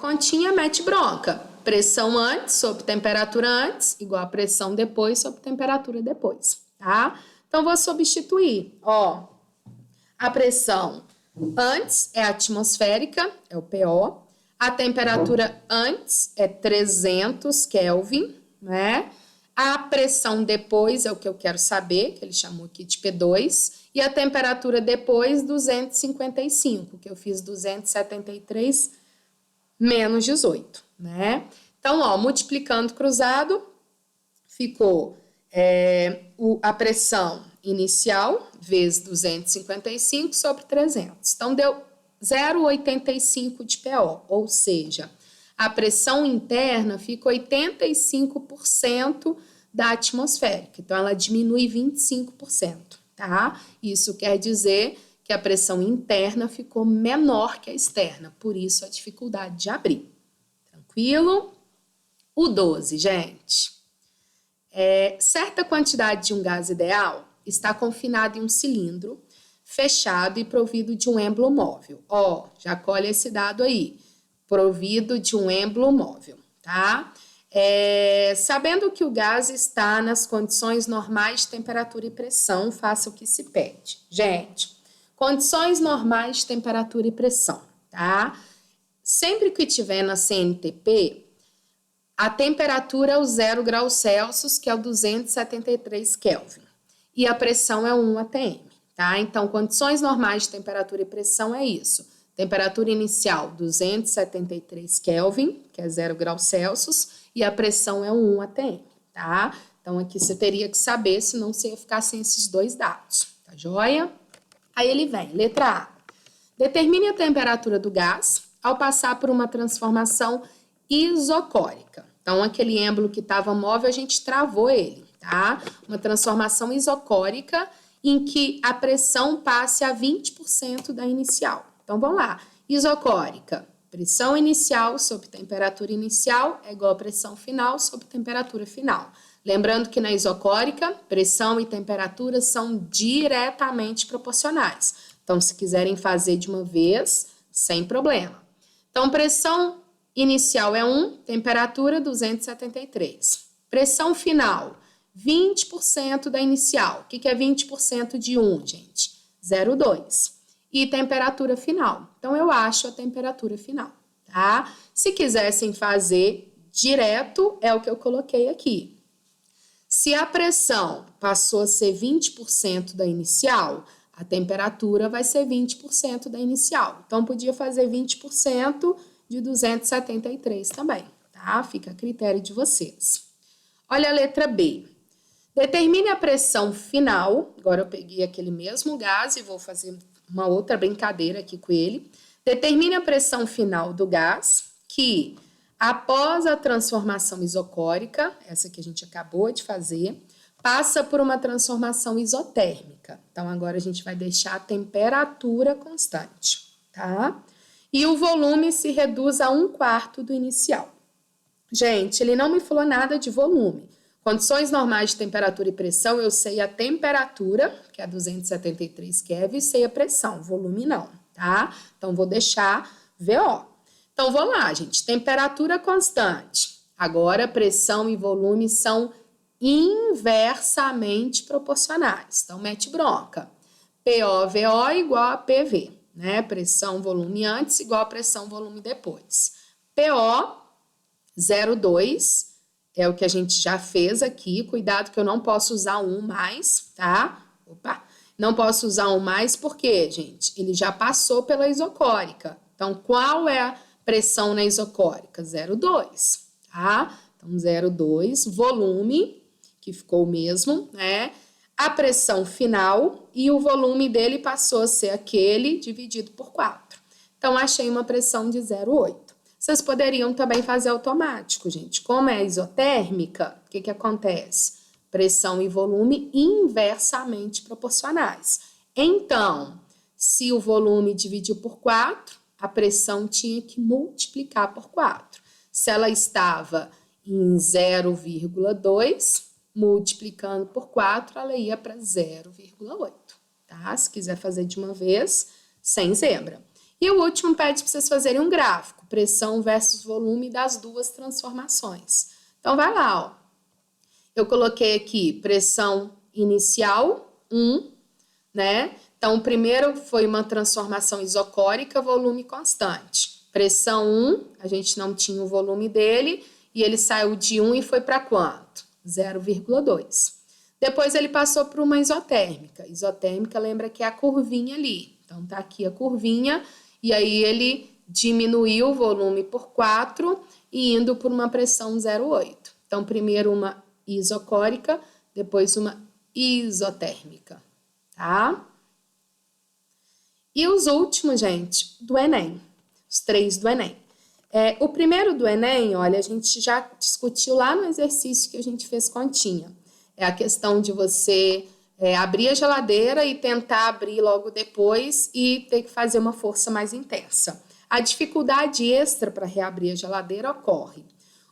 continha, mete bronca. Pressão antes sobre temperatura antes, igual a pressão depois sobre temperatura depois, tá? Então, vou substituir, ó, a pressão antes é atmosférica, é o PO, a temperatura antes é 300 Kelvin, né? A pressão depois é o que eu quero saber, que ele chamou aqui de P2, e a temperatura depois 255, que eu fiz 273 menos 18, né? Então, ó, multiplicando cruzado, ficou a pressão inicial vezes 255 sobre 300. Então, deu 0,85 de PO, ou seja, a pressão interna fica 85% da atmosférica. Então, ela diminui 25%, tá? Isso quer dizer que a pressão interna ficou menor que a externa, por isso a dificuldade de abrir. Tranquilo? O 12, gente. Certa quantidade de um gás ideal está confinado em um cilindro fechado e provido de um êmbolo móvel. Ó, já colhe esse dado aí. Provido de um êmbolo móvel, tá? Sabendo que o gás está nas condições normais de temperatura e pressão, faça o que se pede. Gente, condições normais de temperatura e pressão, tá? Sempre que tiver na CNTP, a temperatura é o 0 graus Celsius, que é o 273 Kelvin. E a pressão é 1 atm, tá? Então, condições normais de temperatura e pressão é isso. Temperatura inicial, 273 Kelvin, que é 0 graus Celsius, e a pressão é 1 atm, tá? Então, aqui você teria que saber, senão você ia ficar sem esses dois dados, tá joia? Aí ele vem, letra A. Determine a temperatura do gás ao passar por uma transformação isocórica. Então, aquele êmbolo que estava móvel, a gente travou ele, tá? Uma transformação isocórica em que a pressão passe a 20% da inicial. Então, vamos lá. Isocórica, pressão inicial sobre temperatura inicial é igual a pressão final sobre temperatura final. Lembrando que na isocórica, pressão e temperatura são diretamente proporcionais. Então, se quiserem fazer de uma vez, sem problema. Então, pressão inicial é 1, temperatura 273. Pressão final, 20% da inicial. O que é 20% de 1, gente? 0,2. E temperatura final. Então, eu acho a temperatura final, tá? Se quisessem fazer direto, é o que eu coloquei aqui. Se a pressão passou a ser 20% da inicial, a temperatura vai ser 20% da inicial. Então, podia fazer 20% de 273 também, tá? Fica a critério de vocês. Olha a letra B. Determine a pressão final. Agora eu peguei aquele mesmo gás e vou fazer uma outra brincadeira aqui com ele. Determine a pressão final do gás que, após a transformação isocórica, essa que a gente acabou de fazer, passa por uma transformação isotérmica. Então, agora a gente vai deixar a temperatura constante, tá? E o volume se reduz a 1/4 do inicial. Gente, ele não me falou nada de volume. Condições normais de temperatura e pressão, eu sei a temperatura, que é 273 Kelvin, e sei a pressão, volume não, tá? Então, vou deixar VO. Então, vou lá, gente. Temperatura constante. Agora, pressão e volume são inversamente proporcionais. Então, mete bronca. PO/VO igual a PV, né? Pressão, volume antes igual a pressão, volume depois. PO, 0,2, é o que a gente já fez aqui. Cuidado que eu não posso usar um mais, tá? Opa! Não posso usar um mais porque, gente, ele já passou pela isocórica. Então, qual é a pressão na isocórica? 0,2, tá? Então, 0,2, volume, que ficou o mesmo, né? A pressão final e o volume dele passou a ser aquele dividido por 4. Então, achei uma pressão de 0,8. Vocês poderiam também fazer automático, gente. Como é isotérmica, o que acontece? Pressão e volume inversamente proporcionais. Então, se o volume dividiu por 4, a pressão tinha que multiplicar por 4. Se ela estava em 0,2, multiplicando por 4, ela ia para 0,8, tá? Se quiser fazer de uma vez, sem zebra. E o último pede para vocês fazerem um gráfico, pressão versus volume das duas transformações. Então, vai lá, ó. Eu coloquei aqui pressão inicial, 1, né? Então, o primeiro foi uma transformação isocórica, volume constante. Pressão 1, a gente não tinha o volume dele, e ele saiu de 1 e foi para quanto? 0,2. Depois ele passou para uma isotérmica. Isotérmica, lembra que é a curvinha ali. Então, tá aqui a curvinha, e aí ele diminuiu o volume por 4 e indo por uma pressão 0,8. Então, primeiro uma isocórica, depois uma isotérmica, tá? E os últimos, gente, do Enem. Os 3 do Enem. O primeiro do Enem, olha, a gente já discutiu lá no exercício que a gente fez continha. É a questão de você abrir a geladeira e tentar abrir logo depois e ter que fazer uma força mais intensa. A dificuldade extra para reabrir a geladeira ocorre.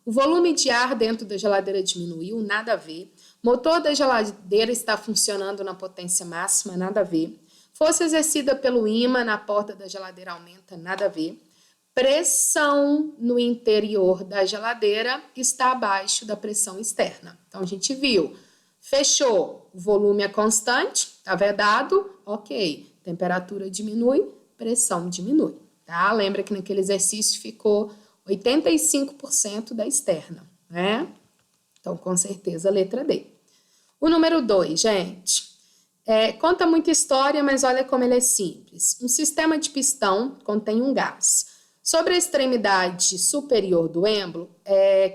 O volume de ar dentro da geladeira diminuiu, nada a ver. Motor da geladeira está funcionando na potência máxima, nada a ver. Força exercida pelo ímã na porta da geladeira aumenta, nada a ver. Pressão no interior da geladeira está abaixo da pressão externa. Então, a gente viu, fechou, o volume é constante, está vedado, ok. Temperatura diminui, pressão diminui, tá? Lembra que naquele exercício ficou 85% da externa, né? Então, com certeza, letra D. O número 2, gente, conta muita história, mas olha como ele é simples. Um sistema de pistão contém um gás. Sobre a extremidade superior do êmbolo,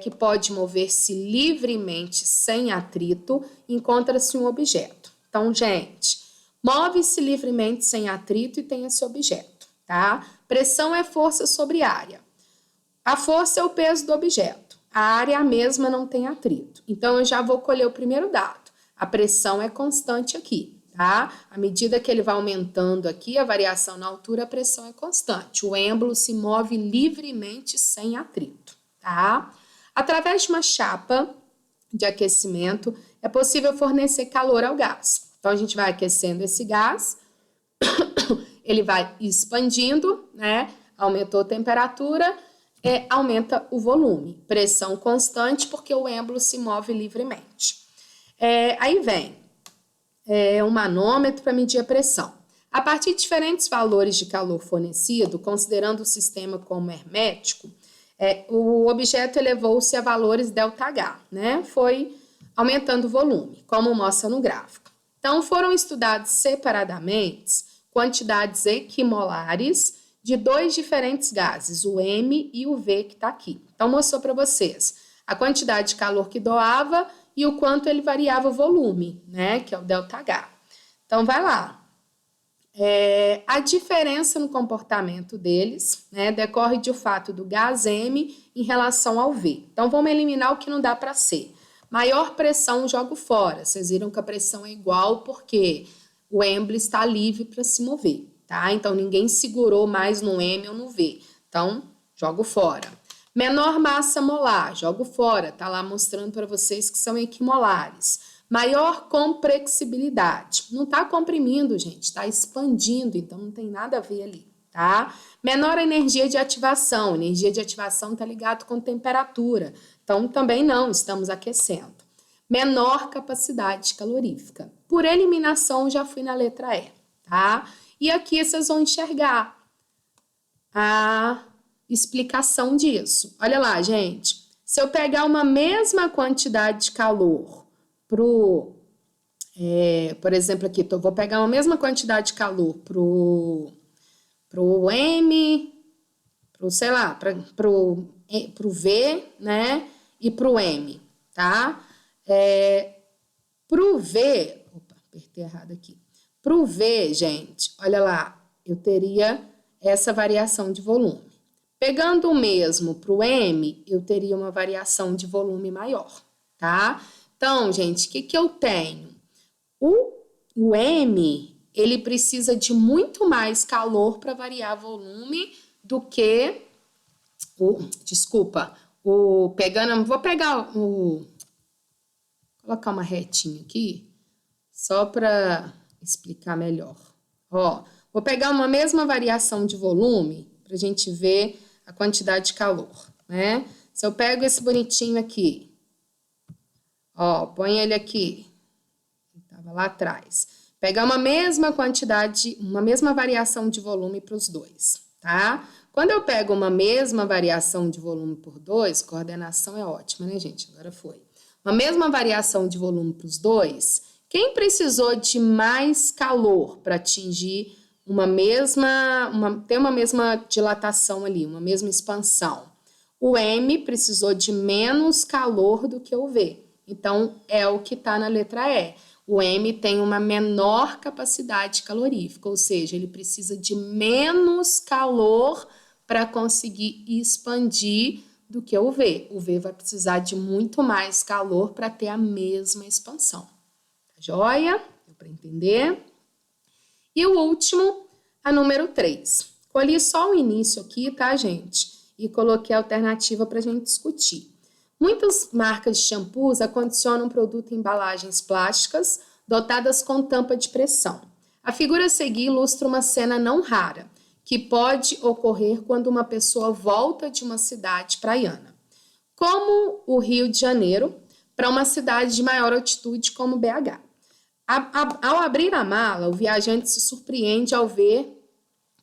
que pode mover-se livremente sem atrito, encontra-se um objeto. Então, gente, move-se livremente sem atrito e tem esse objeto, tá? Pressão é força sobre área. A força é o peso do objeto. A área mesma não tem atrito. Então, eu já vou colher o primeiro dado. A pressão é constante aqui. Tá? À medida que ele vai aumentando aqui, a variação na altura, a pressão é constante. O êmbolo se move livremente sem atrito, tá? Através de uma chapa de aquecimento, é possível fornecer calor ao gás. Então, a gente vai aquecendo esse gás, ele vai expandindo, né? Aumentou a temperatura, aumenta o volume. Pressão constante, porque o êmbolo se move livremente. Aí vem um manômetro para medir a pressão. A partir de diferentes valores de calor fornecido, considerando o sistema como hermético, o objeto elevou-se a valores ΔH, né? Foi aumentando o volume, como mostra no gráfico. Então, foram estudados separadamente quantidades equimolares de 2 diferentes gases, o M e o V, que está aqui. Então, mostrou para vocês a quantidade de calor que doava e o quanto ele variava o volume, né, que é o ΔH. Então, vai lá. A diferença no comportamento deles, né, decorre do fato do gás M em relação ao V. Então, vamos eliminar o que não dá para ser. Maior pressão, jogo fora. Vocês viram que a pressão é igual porque o êmbolo está livre para se mover, tá? Então, ninguém segurou mais no M ou no V. Então, jogo fora. Menor massa molar, jogo fora, tá lá mostrando para vocês que são equimolares. Maior comprexibilidade, não está comprimindo, gente, está expandindo, então não tem nada a ver ali, tá? Menor energia de ativação está ligado com temperatura, então também não, estamos aquecendo. Menor capacidade calorífica. Por eliminação, já fui na letra E, tá? E aqui vocês vão enxergar a explicação disso. Olha lá, gente. Se eu pegar uma mesma quantidade de calor por exemplo, aqui, vou pegar uma mesma quantidade de calor pro M, pro V, né? E pro M, tá? Pro V, apertei errado aqui. Pro V, gente, olha lá, eu teria essa variação de volume. Pegando o mesmo para o M, eu teria uma variação de volume maior, tá? Então, gente, o que eu tenho? O M, ele precisa de muito mais calor para variar volume do que vou colocar uma retinha aqui, só para explicar melhor. Ó, Vou pegar uma mesma variação de volume para a gente ver a quantidade de calor, né? Se eu pego esse bonitinho aqui, ó, põe ele aqui, estava lá atrás. Pegar uma mesma quantidade, uma mesma variação de volume para os dois, tá? Quando eu pego uma mesma variação de volume por dois, coordenação é ótima, né, gente? Agora foi. Uma mesma variação de volume para os dois, quem precisou de mais calor para atingir ter uma mesma dilatação ali, uma mesma expansão? O M precisou de menos calor do que o V. Então, é o que está na letra E. O M tem uma menor capacidade calorífica, ou seja, ele precisa de menos calor para conseguir expandir do que o V. O V vai precisar de muito mais calor para ter a mesma expansão. Tá joia? Deu para entender? E o último, a número 3. Colhi só o início aqui, tá, gente? E coloquei a alternativa para a gente discutir. Muitas marcas de shampoos acondicionam produto em embalagens plásticas dotadas com tampa de pressão. A figura a seguir ilustra uma cena não rara, que pode ocorrer quando uma pessoa volta de uma cidade praiana, como o Rio de Janeiro, para uma cidade de maior altitude como BH. Ao abrir a mala, o viajante se surpreende ao ver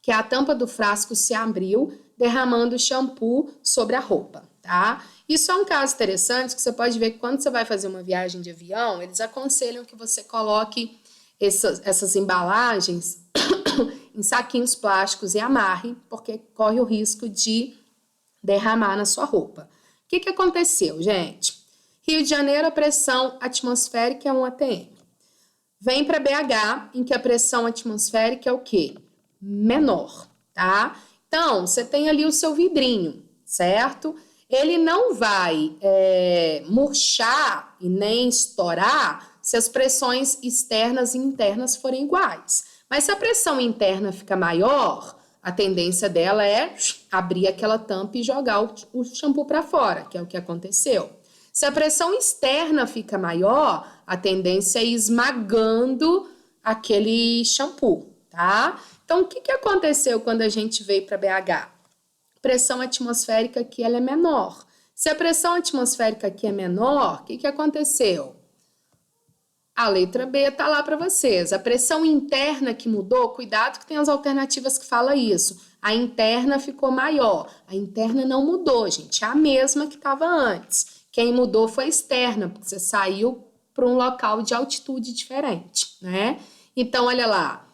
que a tampa do frasco se abriu, derramando shampoo sobre a roupa, tá? Isso é um caso interessante que você pode ver que quando você vai fazer uma viagem de avião, eles aconselham que você coloque essas embalagens em saquinhos plásticos e amarre, porque corre o risco de derramar na sua roupa. O que aconteceu, gente? Rio de Janeiro, a pressão atmosférica é 1 atm. Vem para BH, em que a pressão atmosférica é o quê? Menor, tá? Então, você tem ali o seu vidrinho, certo? Ele não vai murchar e nem estourar se as pressões externas e internas forem iguais. Mas se a pressão interna fica maior, a tendência dela é abrir aquela tampa e jogar o shampoo para fora, que é o que aconteceu. Se a pressão externa fica maior, a tendência é ir esmagando aquele shampoo, tá? Então, o que aconteceu quando a gente veio para BH? Pressão atmosférica aqui ela é menor. Se a pressão atmosférica aqui é menor, o que aconteceu? A letra B está lá para vocês. A pressão interna que mudou, cuidado que tem as alternativas que falam isso. A interna ficou maior. A interna não mudou, gente. É a mesma que estava antes. Quem mudou foi a externa, porque você saiu para um local de altitude diferente, né? Então, olha lá.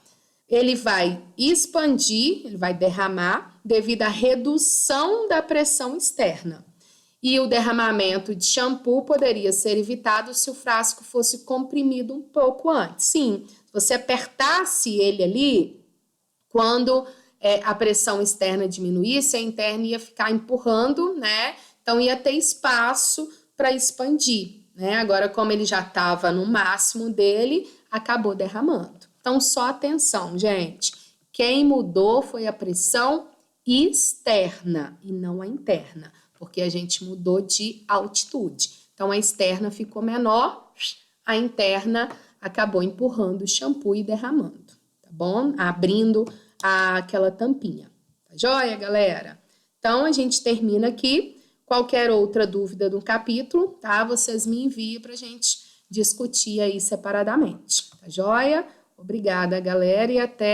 Ele vai expandir, ele vai derramar devido à redução da pressão externa. E o derramamento de shampoo poderia ser evitado se o frasco fosse comprimido um pouco antes. Sim, se você apertasse ele ali, quando a pressão externa diminuísse, a interna ia ficar empurrando, né? Então, ia ter espaço para expandir, né? Agora, como ele já estava no máximo dele, acabou derramando. Então, só atenção, gente. Quem mudou foi a pressão externa e não a interna, porque a gente mudou de altitude. Então, a externa ficou menor, a interna acabou empurrando o shampoo e derramando, tá bom? Abrindo aquela tampinha. Tá joia, galera? Então, a gente termina aqui. Qualquer outra dúvida do capítulo, tá? Vocês me enviam pra gente discutir aí separadamente, tá joia? Obrigada, galera, e até